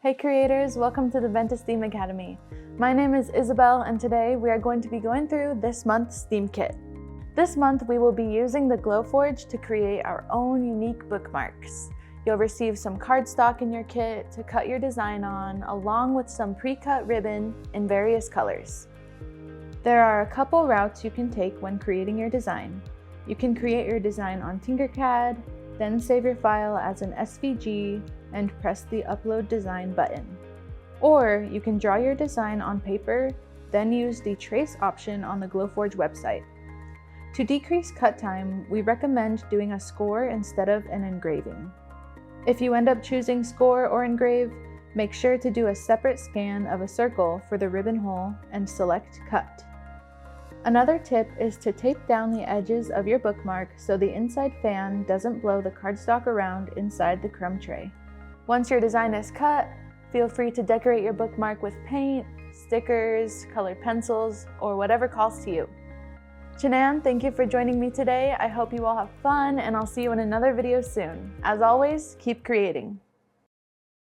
Hey creators, welcome to the Benteh STEAM Academy. My name is Isabel and today we are going to be going through this month's theme kit. This month we will be using the Glowforge to create our own unique bookmarks. You'll receive some cardstock in your kit to cut your design on, along with some pre-cut ribbon in various colors. There are a couple routes you can take when creating your design. You can create your design on TinkerCAD, then save your file as an SVG and press the Upload Design button. Or you can draw your design on paper, then use the Trace option on the Glowforge website. To decrease cut time, we recommend doing a score instead of an engraving. If you end up choosing score or engrave, make sure to do a separate scan of a circle for the ribbon hole and select Cut. Another tip is to tape down the edges of your bookmark so the inside fan doesn't blow the cardstock around inside the crumb tray. Once your design is cut, feel free to decorate your bookmark with paint, stickers, colored pencils, or whatever calls to you. Chanan, thank you for joining me today. I hope you all have fun and I'll see you in another video soon. As always, keep creating.